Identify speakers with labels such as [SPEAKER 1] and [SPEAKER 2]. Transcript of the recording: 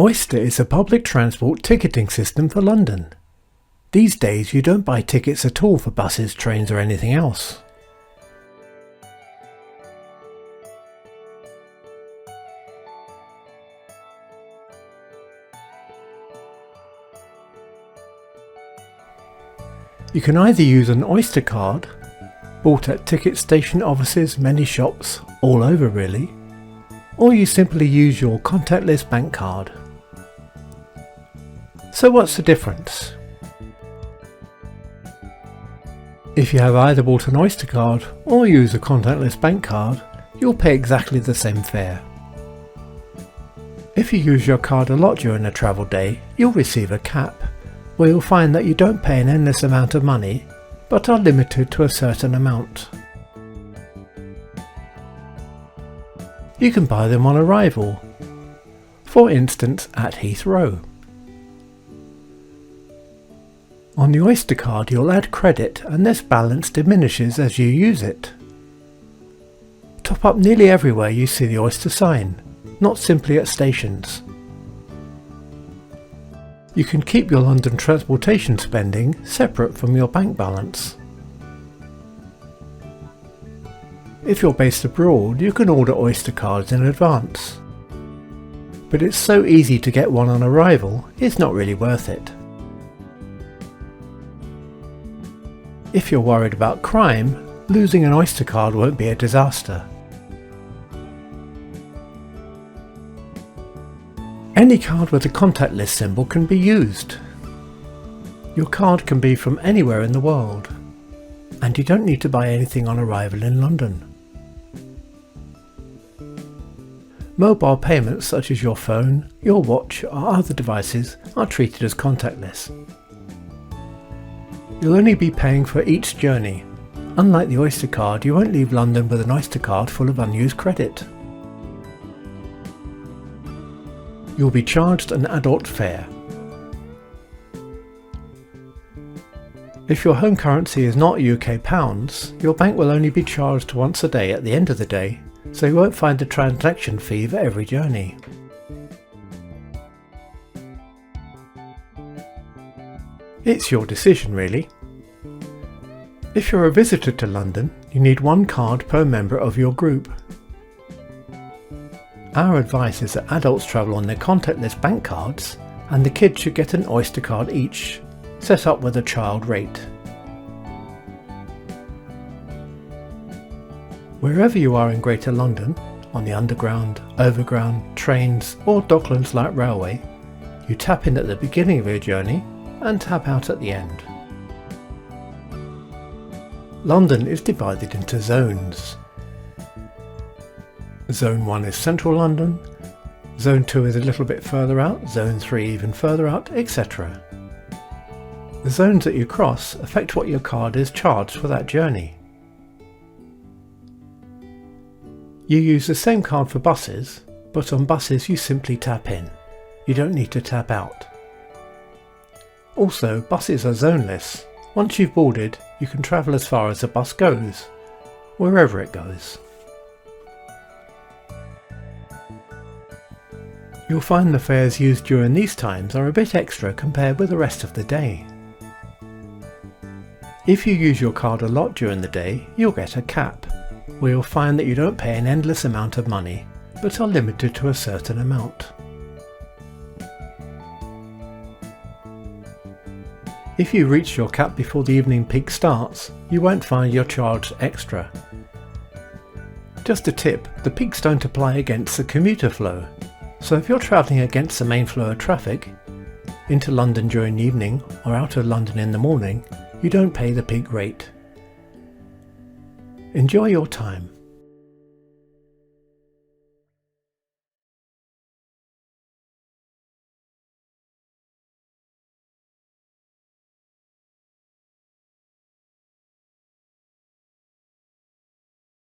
[SPEAKER 1] Oyster is a public transport ticketing system for London. These days you don't buy tickets at all for buses, trains or anything else. You can either use an Oyster card, bought at ticket station offices, many shops, all over really, or you simply use your contactless bank card. So what's the difference? If you have either bought an Oyster card or use a contactless bank card, you'll pay exactly the same fare. If you use your card a lot during a travel day, you'll receive a cap, where you'll find that you don't pay an endless amount of money, but are limited to a certain amount. You can buy them on arrival, for instance at Heathrow. On the Oyster card you'll add credit and this balance diminishes as you use it. Top up nearly everywhere you see the Oyster sign, not simply at stations. You can keep your London transportation spending separate from your bank balance. If you're based abroad, you can order Oyster cards in advance. But it's so easy to get one on arrival, it's not really worth it. If you're worried about crime, losing an Oyster card won't be a disaster. Any card with a contactless symbol can be used. Your card can be from anywhere in the world, and you don't need to buy anything on arrival in London. Mobile payments such as your phone, your watch or other devices are treated as contactless. You'll only be paying for each journey. Unlike the Oyster card, you won't leave London with an Oyster card full of unused credit. You'll be charged an adult fare. If your home currency is not UK pounds, your bank will only be charged once a day at the end of the day, so you won't find a transaction fee for every journey. It's your decision really. If you're a visitor to London, you need one card per member of your group. Our advice is that adults travel on their contactless bank cards and the kids should get an Oyster card each, set up with a child rate. Wherever you are in Greater London, on the Underground, Overground, trains or Docklands Light Railway, you tap in at the beginning of your journey and tap out at the end. London is divided into zones. Zone 1 is central London, Zone 2 is a little bit further out, Zone 3 even further out, etc. The zones that you cross affect what your card is charged for that journey. You use the same card for buses, but on buses you simply tap in. You don't need to tap out. Also, buses are zoneless. Once you've boarded, you can travel as far as the bus goes, wherever it goes. You'll find the fares used during these times are a bit extra compared with the rest of the day. If you use your card a lot during the day, you'll get a cap, where you'll find that you don't pay an endless amount of money, but are limited to a certain amount. If you reach your cap before the evening peak starts, you won't find you're charged extra. Just a tip, the peaks don't apply against the commuter flow, so if you're travelling against the main flow of traffic, into London during the evening or out of London in the morning, you don't pay the peak rate. Enjoy your time.